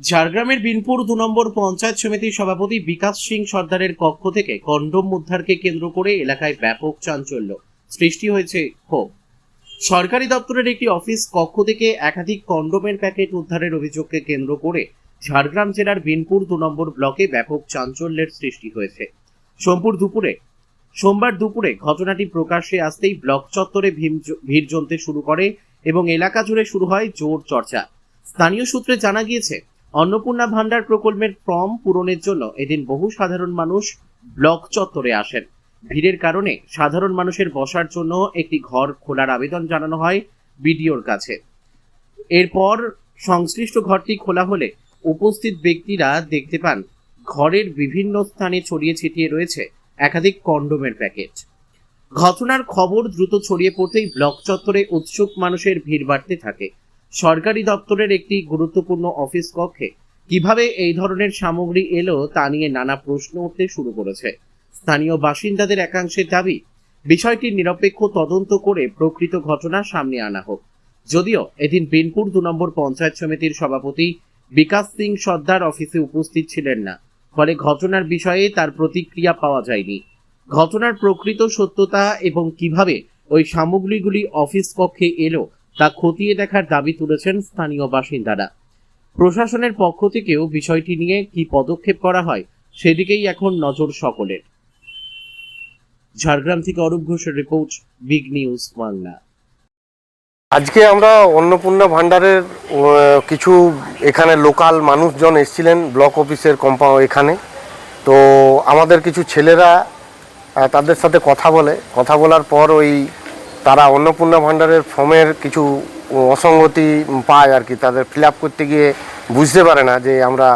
ঝাড়গ্রামের বিনপুর ২ নম্বর পঞ্চায়েত সমিতির সভাপতি বিকাশ সিং সর্দারের কক্ষ থেকে কন্ডোম উদ্ধারকে কেন্দ্র করে এলাকায় ব্যাপক চাঞ্চল্য সৃষ্টি হয়েছে। ক্ষোভ। সরকারি দপ্তরের একটি অফিস কক্ষ থেকে একাধিক কন্ডোমের প্যাকেট উদ্ধারের অভিযোগকে কেন্দ্র করে ঝাড়গ্রাম জেলার বিনপুর ২ নম্বর ব্লকে ব্যাপক চাঞ্চল্যের সৃষ্টি হয়েছে। সোমবার দুপুরে ঘটনাটি প্রকাশ্যে আসতেই ব্লক চত্বরে ভিড় জমতে শুরু করে এবং এলাকা জুড়ে শুরু হয় জোর চর্চা। স্থানীয় সূত্রে জানা গিয়েছে, অন্নপূর্ণা ভান্ডার প্রকল্পের ফর্ম পূরণের জন্য এদিন বহু সাধারণ মানুষ ব্লক চত্বরে আসেন। ভিড়ের কারণে সাধারণ মানুষের বসার জন্য একটি ঘর খোলার আবেদন জানানো হয় বিডিওর কাছে। এরপর সংশ্লিষ্ট ঘরটি খোলা হলে উপস্থিত ব্যক্তিরা দেখতে পান ঘরের বিভিন্ন স্থানে ছড়িয়ে ছিটিয়ে রয়েছে একাধিক কন্ডোমের প্যাকেট। ঘটনার খবর দ্রুত ছড়িয়ে পড়তেই ব্লক চত্বরে উৎসুক মানুষের ভিড় বাড়তে থাকে। সরকারি দপ্তরের একটি গুরুত্বপূর্ণ অফিস কক্ষে কিভাবে এই ধরনের সামগ্রী এলো তা নিয়ে নানা প্রশ্ন উঠতে শুরু করেছে। স্থানীয় বাসিন্দাদের একাংশের দাবি, বিষয়টির নিরপেক্ষ তদন্ত করে প্রকৃত ঘটনা সামনে আনা হোক। যদিও এদিন বিনপুর ২ নম্বর পঞ্চায়েত সমিতির সভাপতি বিকাশ সিং সর্দার অফিসে উপস্থিত ছিলেন না, ফলে ঘটনার বিষয়ে তার প্রতিক্রিয়া পাওয়া যায়নি। ঘটনার প্রকৃত সত্যতা এবং কিভাবে ওই সামগ্রীগুলি অফিস কক্ষে এলো তা খতিয়ে দেখার দাবি তুলেছেন স্থানীয় বাসিন্দারা। প্রশাসনের পক্ষ থেকেও বিষয়টি নিয়ে কি পদক্ষেপ করা হয় সেদিকেই এখন নজর সকলের। ঝাড়গ্রাম থেকে অরূপ ঘোষের রিপোর্ট, বিগ নিউজ বাংলা। আজকে আমরা অন্নপূর্ণা ভান্ডারের কিছু এখানে লোকাল মানুষজন এসেছিলেন ব্লক অফিসের কম্পাউন্ড এখানে। তো আমাদের কিছু ছেলেরা তাদের সাথে কথা বলার পর তারা অন্নপূর্ণা ভান্ডারের ফর্মের কিছু অসঙ্গতি পায় আর কি। তাদের ফিল আপ করতে গিয়ে বুঝতে পারে না যে আমরা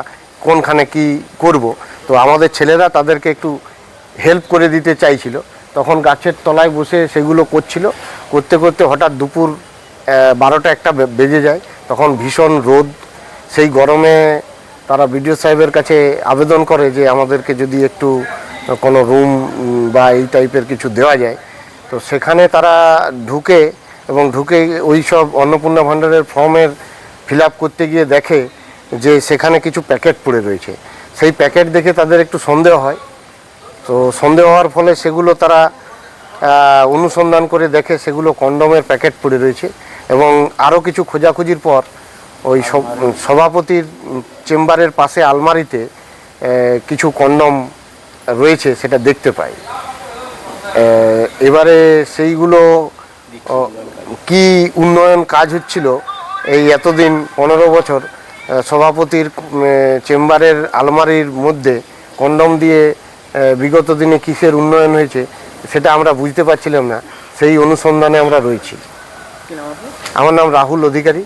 কোনখানে কি করব। তো আমাদের ছেলেরা তাদেরকে একটু হেল্প করে দিতে চাইছিল। তখন গাছের তলায় বসে সেগুলো করতে করতে হঠাৎ দুপুর ১২টা-১টা বেজে যায়। তখন ভীষণ রোদ, সেই গরমে তারা বিডিও সাহেবের কাছে আবেদন করে যে আমাদেরকে যদি একটু কোনো রুম বা এই টাইপের কিছু দেওয়া যায়। তো সেখানে তারা ঢুকে ওই সব অন্নপূর্ণা ভান্ডারের ফর্মের ফিল আপ করতে গিয়ে দেখে যে সেখানে কিছু প্যাকেট পড়ে রয়েছে। সেই প্যাকেট দেখে তাদের একটু সন্দেহ হয়। তো সন্দেহ হওয়ার ফলে সেগুলো তারা অনুসন্ধান করে দেখে সেগুলো কন্ডোমের প্যাকেট পড়ে রয়েছে। এবং আরও কিছু খোঁজাখুঁজির পর ওই সভাপতির চেম্বারের পাশে আলমারিতে কিছু কন্ডোম রয়েছে সেটা দেখতে পাই। এবারে সেইগুলো কি উন্নয়ন কাজ হচ্ছিল এই এতদিন ১৫ বছর সভাপতির চেম্বারের আলমারির মধ্যে কন্ডোম দিয়ে বিগত দিনে কিসের উন্নয়ন হয়েছে সেটা আমরা বুঝতে পারছিলাম না। সেই অনুসন্ধানে আমরা রয়েছি। আমার নাম রাহুল অধিকারী।